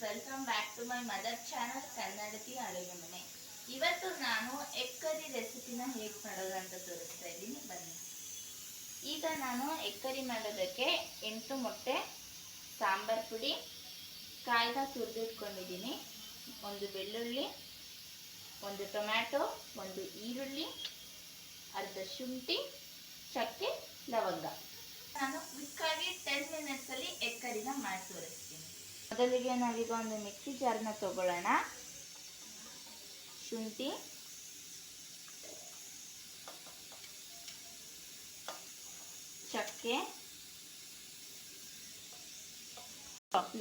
Welcome back to my mother channel ಕನ್ನಡತಿ ಅಡುಗೆ ಮನೆ. ಇವತ್ತು ನಾನು ಎಗ್ ಕರಿ ರೆಸಿಪಿನ ಹೇಗೆ ಮಾಡೋದು ಅಂತ ತೋರಿಸ್ತಾ ಇದ್ದೀನಿ, ಬನ್ನಿ. ಈಗ ನಾನು ಎಗ್ ಕರಿ ಮಾಡೋದಕ್ಕೆ 8 ಮೊಟ್ಟೆ, ಸಾಂಬಾರ್ ಪುಡಿ, ಕಾಯ್ದ ತುರಿದಿಟ್ಕೊಂಡಿದ್ದೀನಿ, ಒಂದು ಬೆಳ್ಳುಳ್ಳಿ, ಒಂದು ಟೊಮ್ಯಾಟೊ, ಒಂದು ಈರುಳ್ಳಿ, ಅರ್ಧ ಶುಂಠಿ, ಚಕ್ಕೆ, ಲವಂಗ. ನಾನು ಕ್ವಿಕ್ಕಾಗಿ 10 ಮಿನಿಟ್ಸಲ್ಲಿ ಎಗ್ ಕರಿನ ಮಾಡಿ ತೋರಿಸ್ತೀನಿ. ಮೊದಲಿಗೆ ನಾವೀಗ ಒಂದು ಮಿಕ್ಸಿ ಜಾರ್ನ ತಗೊಳ್ಳೋಣ. ಶುಂಠಿ, ಚಕ್ಕೆ,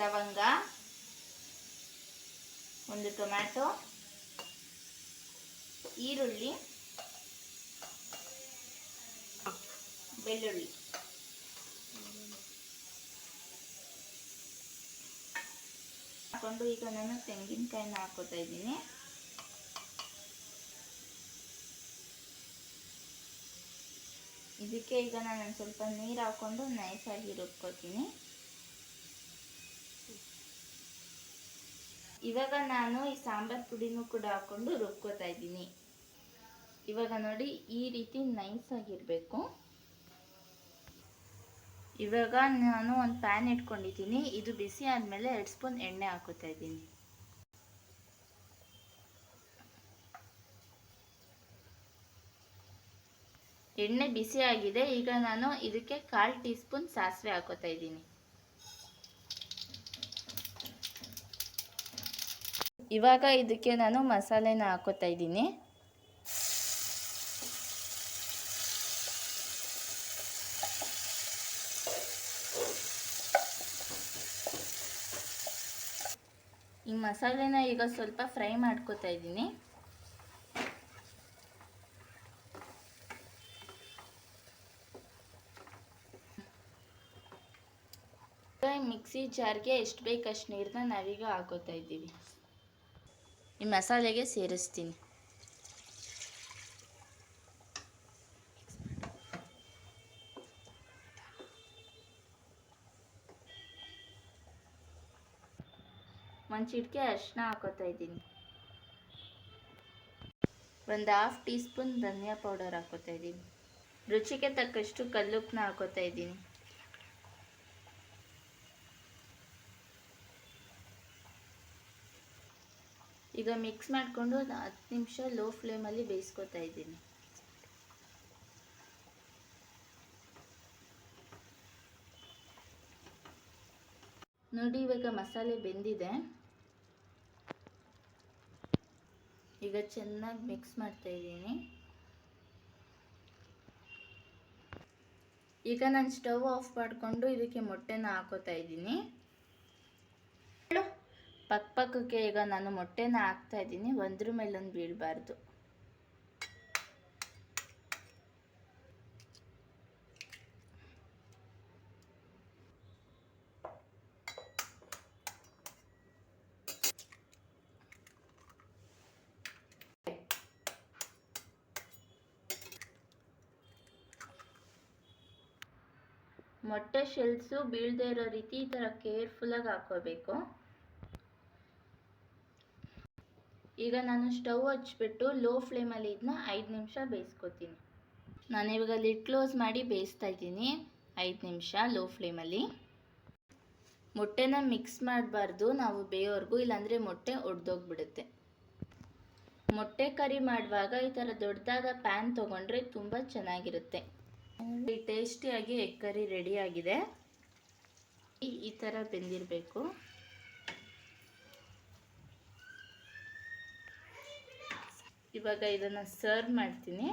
ಲವಂಗ, ಒಂದು ಟೊಮ್ಯಾಟೊ, ಈರುಳ್ಳಿ, ಬೆಳ್ಳುಳ್ಳಿ ಹಾಕೊಂಡು ಈಗ ನಾನು ತೆಂಗಿನಕಾಯಿನ ಹಾಕೋತಾ ಇದ್ದೀನಿ. ಇದಕ್ಕೆ ಈಗ ನಾನು ಒಂದು ಸ್ವಲ್ಪ ನೀರು ಹಾಕೊಂಡು ನೈಸಾಗಿ ರುಬ್ಕೋತೀನಿ. ಇವಾಗ ನಾನು ಈ ಸಾಂಬಾರ್ ಪುಡಿನೂ ಕೂಡ ಹಾಕೊಂಡು ರುಬ್ಕೋತಾ ಇದ್ದೀನಿ. ಇವಾಗ ನೋಡಿ, ಈ ರೀತಿ ನೈಸಾಗಿರಬೇಕು. ಇವಾಗ ನಾನು ಒಂದು ಪ್ಯಾನ್ ಇಟ್ಕೊಂಡಿದ್ದೀನಿ. ಇದು ಬಿಸಿ ಆದಮೇಲೆ 2 ಸ್ಪೂನ್ ಎಣ್ಣೆ ಹಾಕೋತಾ ಇದ್ದೀನಿ. ಎಣ್ಣೆ ಬಿಸಿ ಆಗಿದೆ. ಈಗ ನಾನು ಇದಕ್ಕೆ 1/4 ಟೀ ಸ್ಪೂನ್ ಸಾಸಿವೆ ಹಾಕೋತಾ ಇದ್ದೀನಿ. ಇವಾಗ ಇದಕ್ಕೆ ನಾನು ಮಸಾಲೆನ ಹಾಕೋತಾ ಇದ್ದೀನಿ. ಈ ಮಸಾಲೆನ ಈಗ ಸ್ವಲ್ಪ ಫ್ರೈ ಮಾಡ್ಕೋತಾ ಇದ್ದೀನಿ. ಮಿಕ್ಸಿ ಜಾರ್ಗೆ ಎಷ್ಟು ಬೇಕು ಅಷ್ಟು ನೀರನ್ನ ನಾವೀಗ ಹಾಕೋತಾ ಇದ್ದೀವಿ. ಈ ಮಸಾಲೆಗೆ ಸೇರಿಸ್ತೀನಿ. ಒಂದು ಚಿಟಿಕೆ ಅರಿಶಿನ ಹಾಕೋತಾ ಇದ್ದೀನಿ. ಒಂದು 1/2 ಟೀ ಸ್ಪೂನ್ ಧನಿಯಾ ಪೌಡರ್ ಹಾಕೋತಾ ಇದ್ದೀನಿ. ರುಚಿಗೆ ತಕ್ಕಷ್ಟು ಕಲ್ಲುಪ್ಪನ್ನ ಹಾಕೋತಾ ಇದ್ದೀನಿ. ಈಗ ಮಿಕ್ಸ್ ಮಾಡಿಕೊಂಡು 10 ನಿಮಿಷ ಲೋ ಫ್ಲೇಮಲ್ಲಿ ಬೇಯಿಸ್ಕೊತಾ ಇದ್ದೀನಿ. ನೋಡಿ, ಇವಾಗ ಮಸಾಲೆ ಬೆಂದಿದೆ. ಈಗ ಚೆನ್ನಾಗಿ ಮಿಕ್ಸ್ ಮಾಡ್ತಾ ಇದ್ದೀನಿ. ಈಗ ನಾನು ಸ್ಟವ್ ಆಫ್ ಮಾಡಿಕೊಂಡು ಇದಕ್ಕೆ ಮೊಟ್ಟೆನ ಹಾಕೋತಾ ಇದ್ದೀನಿ. ಪಕ್ಕಕ್ಕೆ ಈಗ ನಾನು ಮೊಟ್ಟೆನ ಹಾಕ್ತಾ ಇದ್ದೀನಿ. ಒಂದ್ರ ಮೇಲೊಂದು ಬೀಳಬಾರ್ದು. ಮೊಟ್ಟೆ ಶೆಲ್ಸು ಬೀಳದೇ ಇರೋ ರೀತಿ ಈ ಥರ ಕೇರ್ಫುಲ್ಲಾಗಿ ಹಾಕೋಬೇಕು. ಈಗ ನಾನು ಸ್ಟವ್ ಹಚ್ಬಿಟ್ಟು ಲೋ ಫ್ಲೇಮಲ್ಲಿ ಇದನ್ನ 5 ನಿಮಿಷ ಬೇಯಿಸ್ಕೊತೀನಿ. ನಾನಿವಾಗ ಲಿಡ್ ಕ್ಲೋಸ್ ಮಾಡಿ ಬೇಯಿಸ್ತಾ ಇದ್ದೀನಿ 5 ನಿಮಿಷ ಲೋ ಫ್ಲೇಮಲ್ಲಿ. ಮೊಟ್ಟೆನ ಮಿಕ್ಸ್ ಮಾಡಬಾರ್ದು ನಾವು ಬೇಯೋವರೆಗೂ, ಇಲ್ಲಾಂದರೆ ಮೊಟ್ಟೆ ಒಡೆದೋಗ್ಬಿಡುತ್ತೆ. ಮೊಟ್ಟೆ ಕರಿ ಮಾಡುವಾಗ ಈ ಥರ ದೊಡ್ಡದಾದ ಪ್ಯಾನ್ ತೊಗೊಂಡ್ರೆ ತುಂಬ ಚೆನ್ನಾಗಿರುತ್ತೆ. ಟೇಸ್ಟಿಯಾಗಿ ಎಗ್ ಕರಿ ರೆಡಿ ಆಗಿದೆ. ಈ ಥರ ಬೆಂದಿರಬೇಕು. ಇವಾಗ ಇದನ್ನು ಸರ್ವ್ ಮಾಡ್ತೀನಿ.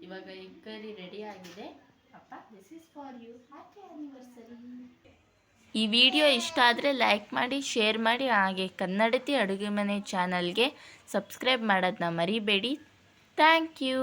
ಇವಾಗ ಎಗ್ ಕರಿ ರೆಡಿ ಆಗಿದೆ. ಅಪ್ಪ, this is for you. Happy anniversary. ಈ ವಿಡಿಯೋ ಇಷ್ಟ ಆದರೆ ಲೈಕ್ ಮಾಡಿ, ಶೇರ್ ಮಾಡಿ, ಹಾಗೆ ಕನ್ನಡತಿ ಅಡುಗೆ ಮನೆ ಚಾನಲ್ಗೆ ಸಬ್ಸ್ಕ್ರೈಬ್ ಮಾಡೋದನ್ನ ಮರಿಬೇಡಿ. Thank you.